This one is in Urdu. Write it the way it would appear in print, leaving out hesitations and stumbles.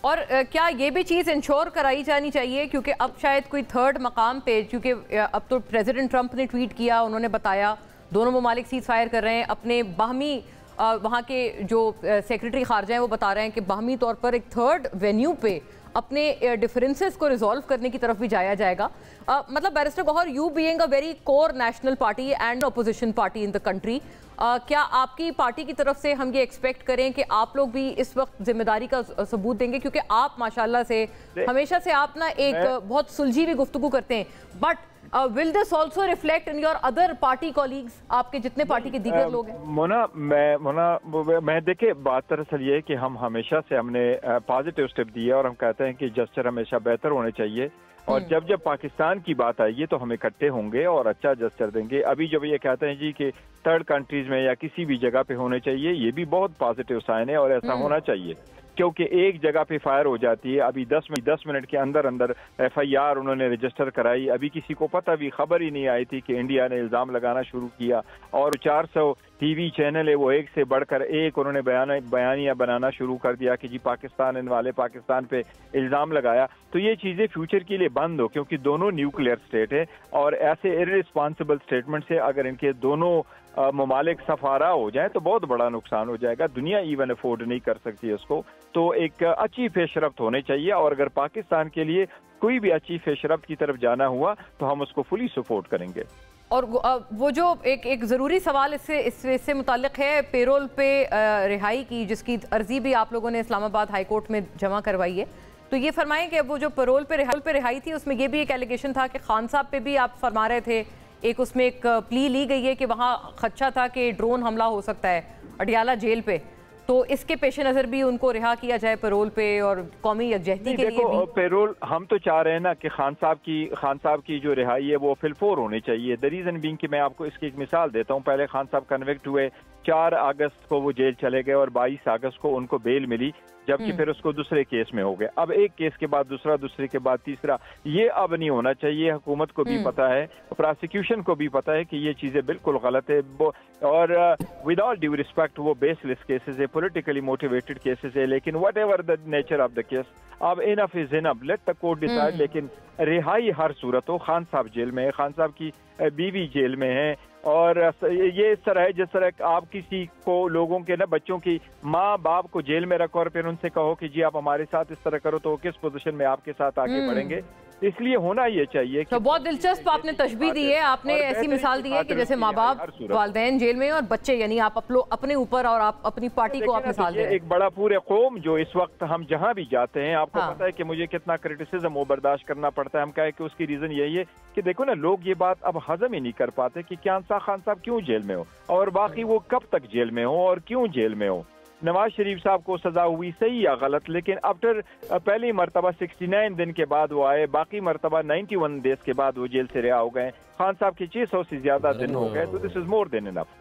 اور کیا یہ بھی چیز انشور کرائی جانی چاہیے، کیونکہ اب شاید کوئی تھرڈ مقام پہ، کیونکہ اب تو پریزیڈنٹ ٹرمپ نے ٹویٹ کیا، انہوں نے بتایا دونوں ممالک سیز فائر کر رہے ہیں، اپنے باہمی وہاں کے جو سیکرٹری خارجہ ہیں وہ بتا رہے ہیں کہ باہمی طور پر ایک تھرڈ وینیو پہ اپنے ڈیفرنسز کو ریزالو کرنے کی طرف بھی جایا جائے گا. مطلب barrister Gohar, you being a very core national party and opposition party in the country, کیا آپ کی پارٹی کی طرف سے ہم یہ ایکسپیکٹ کریں کہ آپ لوگ بھی اس وقت ذمہ داری کا ثبوت دیں گے؟ کیونکہ آپ ماشاءاللہ سے ہمیشہ سے آپ نا ایک بہت سلجھی ہوئی گفتگو کرتے ہیں، but will this also reflect in your other party colleagues، آپ کے جتنے پارٹی کے دیگر لوگ ہیں؟ مونا میں دیکھیں، بات دراصل یہ ہے کہ ہم ہمیشہ سے ہم نے پازیٹیو سٹیپ دیے اور ہم کہتے ہیں کہ جسٹر ہمیشہ بہتر ہونے چاہیے، اور جب پاکستان کی بات آئے گی تو ہم اکٹھے ہوں گے اور اچھا جسٹر دیں گے. ابھی جب یہ کہتے ہیں جی کہ تھرڈ کنٹریز میں یا کسی بھی جگہ پہ ہونے چاہیے، یہ بھی بہت پازیٹیو سائن ہے اور ایسا ہونا چاہیے، کیونکہ ایک جگہ پہ فائر ہو جاتی ہے. ابھی 10 منٹ کے اندر FIR انہوں نے رجسٹر کرائی. ابھی کسی کو پتہ بھی خبر ہی نہیں آئی تھی کہ انڈیا نے الزام لگانا شروع کیا، اور 400 ٹی وی چینل ہے وہ ایک سے بڑھ کر ایک انہوں نے بیانیہ بنانا شروع کر دیا کہ جی پاکستان والے پاکستان پہ الزام لگایا. تو یہ چیزیں فیوچر کے لیے بند ہو، کیونکہ دونوں نیوکلیئر سٹیٹ ہے، اور ایسے ارریسپانسبل سٹیٹمنٹ سے اگر ان کے دونوں ممالک سفارا ہو جائیں تو بہت بڑا نقصان ہو جائے گا. دنیا ایون افورڈ نہیں کر سکتی اس کو. تو ایک اچھی پیش رفت ہونے چاہیے، اور اگر پاکستان کے لیے کوئی بھی اچھی پیش رفت کی طرف جانا ہوا تو ہم اس کو فلی سپورٹ کریں گے. اور وہ جو ایک ضروری سوال اس سے متعلق ہے پیرول پہ رہائی کی، جس کی عرضی بھی آپ لوگوں نے اسلام آباد ہائی کورٹ میں جمع کروائی ہے، تو یہ فرمائیں کہ وہ جو پیرول پہ رہائی تھی، اس میں یہ بھی ایک ایلیگیشن تھا کہ خان صاحب پہ بھی آپ فرما رہے تھے، ایک اس میں ایک پلی لی گئی ہے کہ وہاں خدشہ تھا کہ ڈرون حملہ ہو سکتا ہے اڈیالہ جیل پہ، تو اس کے پیش نظر بھی ان کو رہا کیا جائے پیرول پہ اور قومی یکجہتی کے لیے بھی. پیرول ہم تو چاہ رہے ہیں نا کہ خان صاحب کی جو رہائی ہے وہ فل4 ہونی چاہیے. دی ریزن بینگ کہ میں آپ کو اس کی ایک مثال دیتا ہوں. پہلے خان صاحب کنوکٹ ہوئے، 4 اگست کو وہ جیل چلے گئے اور 22 اگست کو ان کو بیل ملی، جبکہ پھر اس کو دوسرے کیس میں ہو گئے. اب ایک کیس کے بعد دوسرا، دوسرے کے بعد تیسرا. یہ اب نہیں ہونا چاہیے. حکومت کو بھی پتا ہے، پراسیکیوشن کو بھی پتا ہے کہ یہ چیزیں بالکل غلط ہے، اور ود آل ڈیو ریسپیکٹ وہ بیس لیس کیسز ہے، پولیٹیکلی موٹیویٹڈ کیسز ہے. لیکن what ever the nature of the case, اب انف از انف، لیٹ دا کورٹ ڈیسائیڈ. لیکن رہائی ہر صورت ہو. خان صاحب جیل میں ہے، خان صاحب کی بیوی جیل میں ہے، اور یہ اس طرح ہے جس طرح آپ کسی کو لوگوں کے نا بچوں کی ماں باپ کو جیل میں رکھو اور پھر ان سے کہو کہ جی آپ ہمارے ساتھ اس طرح کرو، تو کس پوزیشن میں آپ کے ساتھ آگے بڑھیں گے. اس لیے ہونا یہ چاہیے کہ بہت دلچسپ آپ نے تشبیہ دی ہے، آپ نے ایسی مثال دی ہے کہ جیسے ماں باپ والدین جیل میں اور بچے، یعنی آپ اپنے اوپر اور آپ اپنی پارٹی کو آپ مثال دیں. ایک بڑا پورے قوم جو اس وقت ہم جہاں بھی جاتے ہیں، آپ کو پتا ہے کہ مجھے کتنا کرٹیسزم وہ برداشت کرنا پڑتا ہے. ہم کہیں کہ اس کی ریزن یہی ہے کہ دیکھو نا، لوگ یہ بات اب ہضم ہی نہیں کر پاتے کہ خان صاحب کیوں جیل میں ہو، اور باقی وہ کب تک جیل میں ہو اور کیوں جیل میں ہو. نواز شریف صاحب کو سزا ہوئی، صحیح یا غلط، لیکن آفٹر پہلی مرتبہ 69 دن کے بعد وہ آئے، باقی مرتبہ 91 ڈیز کے بعد وہ جیل سے رہا ہو گئے. خان صاحب کے 600 سے زیادہ دن ہو گئے، تو دس از مور دین انف.